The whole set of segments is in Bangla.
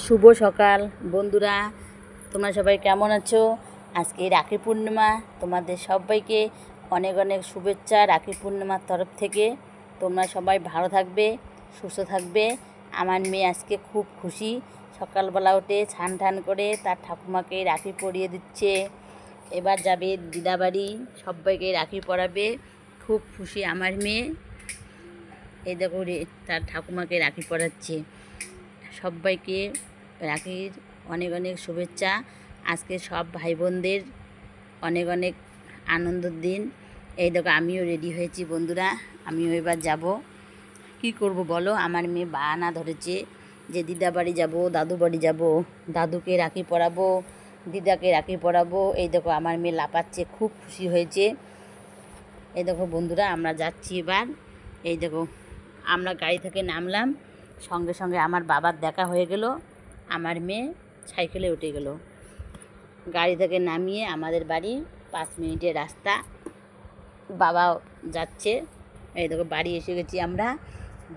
শুভ সকাল বন্ধুরা, তোমরা সবাই কেমন আছো? আজকে রাখি পূর্ণিমা, তোমাদের সবাইকে অনেক অনেক শুভেচ্ছা রাখি পূর্ণিমার তরফ থেকে। তোমরা সবাই ভালো থাকবে, সুস্থ থাকবে। আমার মেয়ে আজকে খুব খুশি, সকালবেলা উঠে ছান ঠান করে তার ঠাকুমাকে রাখি পরিয়ে দিচ্ছে। এবার যাবে দিদাবাড়ি, সবাইকে রাখি পরাবে। খুব খুশি আমার মেয়ে। এই দেখো তার ঠাকুমাকে রাখি পরাচ্ছে। সবাইকে রাখির অনেক অনেক শুভেচ্ছা। আজকে সব ভাই বোনদের অনেক অনেক আনন্দের দিন। এই দেখো আমিও রেডি হয়েছি বন্ধুরা, আমিও এবার যাব। কি করব বলো, আমার মেয়ে বাহানা ধরেছে যে দিদা বাড়ি যাব, দাদু বাড়ি যাব, দাদুকে রাখি পরাবো, দিদাকে রাখি পরাবো। এই দেখো আমার মেয়ে লাপাচ্ছে, খুব খুশি হয়েছে। এই দেখো বন্ধুরা, আমরা যাচ্ছি এবার। এই দেখো আমরা গাড়ি থেকে নামলাম, সঙ্গে সঙ্গে আমার বাবার দেখা হয়ে গেল। আমার মেয়ে সাইকেলে উঠে গেল। গাড়ি থেকে নামিয়ে আমাদের বাড়ি 5 মিনিটের রাস্তা। বাবা যাচ্ছে। এই দেখো বাড়ি এসে গেছি আমরা।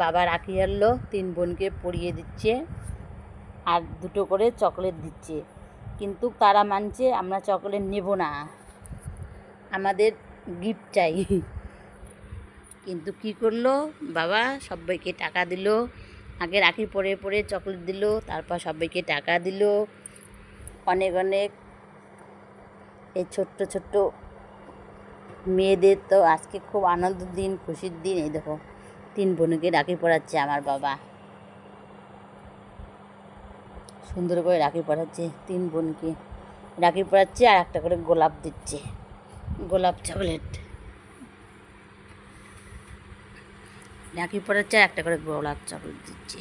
বাবা রাখি আনলো, 3 বোনকে পরিয়ে দিচ্ছে আর 2টো করে চকলেট দিচ্ছে। কিন্তু তারা মানছে আমরা চকলেট নেব না, আমাদের গিফট চাই। কিন্তু কি করলো বাবা, সবাইকে টাকা দিল। আগে রাখি পরে পরে চকলেট দিল, তারপর সবাইকে টাকা দিল। অনেক অনেক এই ছোট্ট ছোট্ট মেয়েদের তো আজকে খুব আনন্দের দিন, খুশির দিন। এই দেখো 3 বোনকে রাখি পরাচ্ছে আমার বাবা, সুন্দর করে রাখি পরাচ্ছে। 3 বোনকে রাখি পরাচ্ছে আর একটা করে গোলাপ দিচ্ছে, গোলাপ চকলেট। রাখি পরাচ্ছে আর একটা করে গোলাপ চকলেট দিচ্ছে।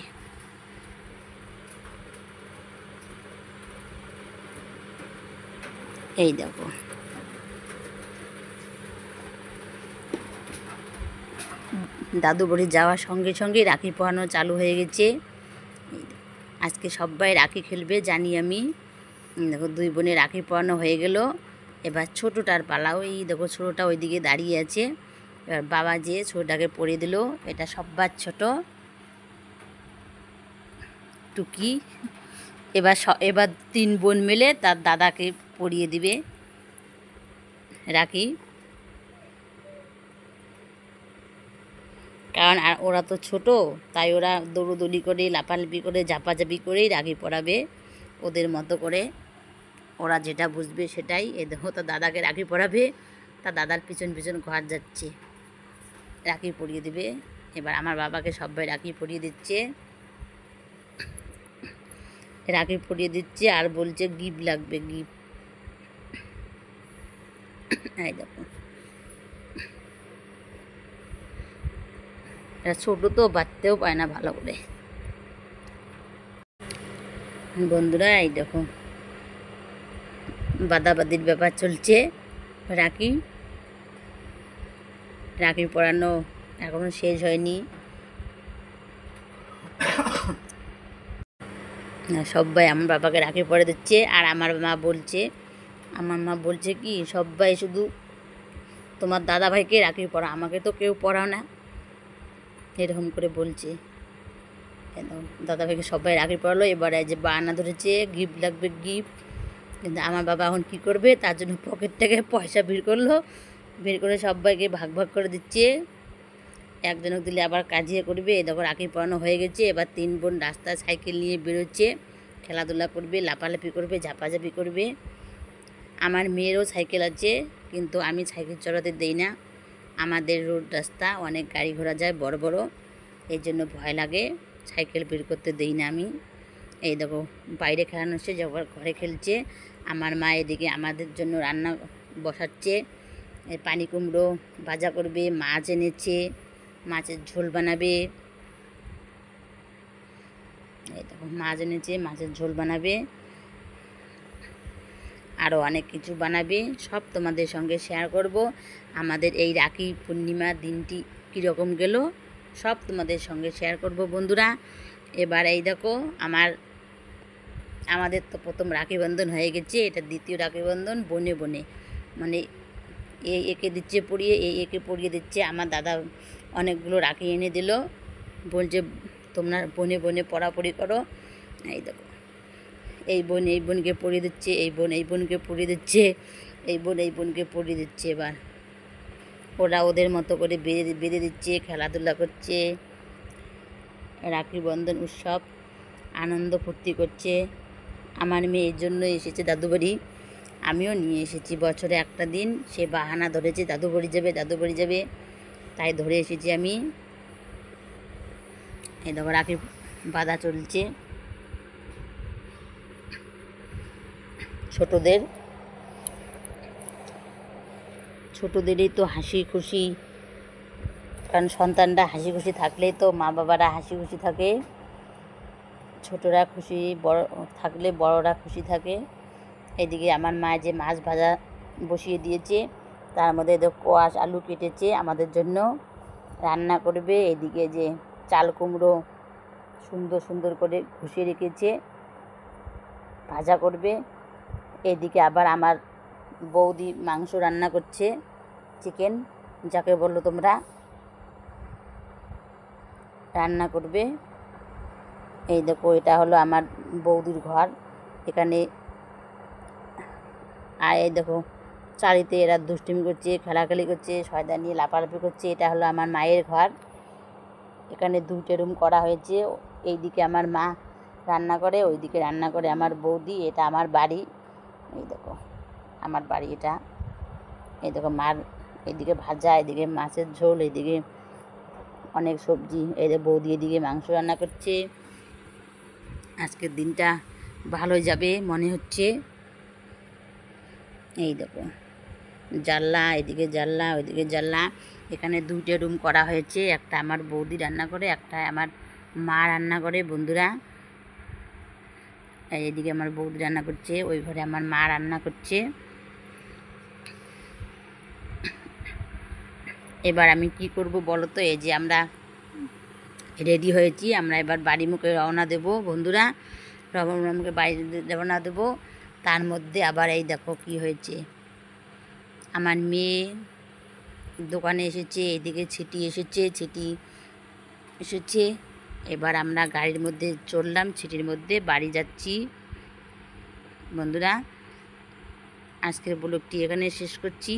এই দেখো দাদু বাড়ি যাওয়ার সঙ্গে সঙ্গে রাখি পরানো চালু হয়ে গেছে। আজকে সবাই রাখি খেলবে জানি আমি। দেখো 2 বোনে রাখি পরানো হয়ে গেল। এবার ছোটোটার পালা। ওই দেখো ছোটোটা ওইদিকে দাঁড়িয়ে আছে। এবার বাবা যে ছোটোটাকে পরিয়ে দিল। এটা সব্বার ছোটো টুকি। এবার 3 বোন মিলে তার দাদাকে পরিয়ে দিবে রাখি। কারণ আর ওরা তো ছোট, তাই ওরা দৌড়োদৌড়ি করে, লাফালাফি করে, ঝাপাঝাপি করেই রাখি পরাবে ওদের মতো করে। ওরা যেটা বুঝবে সেটাই। এ দেখো তার দাদাকে রাখি পরাবে, তার দাদার পিছন পিছন ঘর যাচ্ছে, রাখি পরিয়ে দিবে। এবার আমার বাবাকে সবাই রাখি পরিয়ে দিচ্ছে, রাখি পরিয়ে দিচ্ছে আর বলছে গিফট লাগবে, গিফট। এই দেখো এরা ছোটো তো, বাঁচতেও পায় না ভালো করে। বন্ধুরা এই দেখো বাদাবাদির ব্যাপার চলছে। রাখি রাখি পরানো এখনও শেষ হয়নি। সবাই আমার বাবাকে রাখি পরে দিচ্ছে। আর আমার মা বলছে কি, সবাই শুধু তোমার দাদা ভাইকে রাখি পরা, আমাকে তো কেউ পরাও না, এরকম করে বলছে। দাদা ভাইকে সবাই রাখি পরালো। এবারে যে বায়না ধরেছে গিফট লাগবে, গিফট। কিন্তু আমার বাবা এখন কী করবে, তার জন্য পকেট থেকে পয়সা বের করলো, বের করে সবাইকে ভাগ ভাগ করে দিচ্ছে। একজনকে দিলে আবার কাজিয়ে করবে। দেখো রাখি পরানো হয়ে গেছে। এবার 3 বোন রাস্তায় সাইকেল নিয়ে বেরোচ্ছে, খেলাধুলা করবে, লাফালাফি করবে, ঝাপাঝাপি করবে। আমার মেয়েরও সাইকেল আছে, কিন্তু আমি সাইকেল চড়াতে দেই না। আমাদের রোড রাস্তা, অনেক গাড়ি ঘোড়া যায় বড় বড়, এই জন্য ভয় লাগে, সাইকেল বের করতে দেই না আমি। এই দেখো বাইরে খেলানো হচ্ছে, যখন ঘরে খেলছে। আমার মা এদিকে আমাদের জন্য রান্না বসাচ্ছে। পানি কুমড়ো ভাজা করবে, মাছ এনেছে, মাছের ঝোল বানাবে। এই দেখো মাছ এনেছে, মাছের ঝোল বানাবে, আরও অনেক কিছু বানাবে। সব তোমাদের সঙ্গে শেয়ার করব। আমাদের এই রাখি পূর্ণিমা দিনটি কীরকম গেল সব তোমাদের সঙ্গে শেয়ার করব বন্ধুরা। এবার এই দেখো আমাদের তো প্রথম রাখি বন্ধন হয়ে গেছে, এটা দ্বিতীয় রাখি বন্ধন। বনে বনে মানে একে দিচ্ছে পরিয়ে, একে পরিয়ে দিচ্ছে। আমার দাদা অনেকগুলো রাখি এনে দিল, বলছে তোমরা বনে বনে পরাপরি করো। এই দেখো এই বোন এই বোনকে পরিয়ে দিচ্ছে, এই বোন এই বোনকে পরিয়ে দিচ্ছে, এই বোন এই বোনকে পরিয়ে দিচ্ছে। এবার ওরা ওদের মতো করে বেঁধে বেঁধে দিচ্ছে, খেলাধুলা করছে, রাখি বন্ধন উৎসব আনন্দ ফুর্তি করছে। আমার মেয়ে এর জন্য এসেছে দাদু বাড়ি, আমিও নিয়ে এসেছি। বছরে একটা দিন সে বাহানা ধরেছে দাদু বাড়ি যাবে, দাদু বাড়ি যাবে, তাই ধরে এসেছি আমি। এই দেখো রাখি বাঁধা চলছে ছোটদেরই তো হাসি খুশি, কারণ সন্তানরা হাসি খুশি থাকলেই তো মা বাবারা হাসি খুশি থাকে, ছোটরা খুশি বড় থাকলে বড়রা খুশি থাকে। এদিকে আমার মা যে মাছ ভাজা বসিয়ে দিয়েছে, তার মধ্যে কোয়াশ আলু কেটেছে আমাদের জন্য, রান্না করবে। এদিকে যে চাল কুমড়ো সুন্দর সুন্দর করে ঘষে রেখেছে, ভাজা করবে। এদিকে আবার আমার বৌদি মাংস রান্না করছে, চিকেন যাকে বললো তোমরা, রান্না করবে। এই দেখো এটা হলো আমার বৌদির ঘর এখানে। আর এই দেখো চারিতে এরা দুষ্টুমি করছে, খেলাখেলি করছে, শয়তান নিয়ে লাফালাফি করছে। এটা হলো আমার মায়ের ঘর, এখানে 2টে রুম করা হয়েছে। এইদিকে আমার মা রান্না করে, ওইদিকে রান্না করে আমার বৌদি। এটা আমার বাড়ি, এই দেখো আমার বাড়ি এটা। এই দেখো মার এদিকে ভাজা, এদিকে মাছের ঝোল, এদিকে অনেক সবজি। এই যে বৌদি এদিকে মাংস রান্না করছে। আজকের দিনটা ভালোই যাবে মনে হচ্ছে। এই দেখো জানলা, এদিকে জানলা, ওইদিকে জানলা। এখানে 2টে রুম করা হয়েছে, একটা আমার বৌদি রান্না করে, একটা আমার মা রান্না করে। বন্ধুরা এইদিকে আমার বৌদি রান্না করছে, ওই ঘরে আমার মা রান্না করছে। এবার আমি কি করব বলো তো? এই যে আমরা রেডি হয়েছি, আমরা এবার বাড়ি মুখে রওনা দেব। বন্ধুরা মুখে বাড়ি রওনা দেবো। তার মধ্যে আবার এই দেখো কি হয়েছে, আমার মেয়ে দোকানে এসেছে, এদিকে ছিটি এসেছে। এবার আমরা গাড়ির মধ্যে চললাম, ছিটির মধ্যে বাড়ি যাচ্ছি। বন্ধুরা আজকের ব্লগটি এখানে শেষ করছি।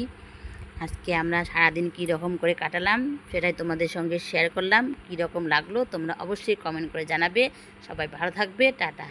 আজকে আমরা সারাদিন কী রকম করে কাটালাম সেটাই তোমাদের সঙ্গে শেয়ার করলাম। কী রকম লাগলো তোমরা অবশ্যই কমেন্ট করে জানাবে। সবাই ভালো থাকবে, টাটা।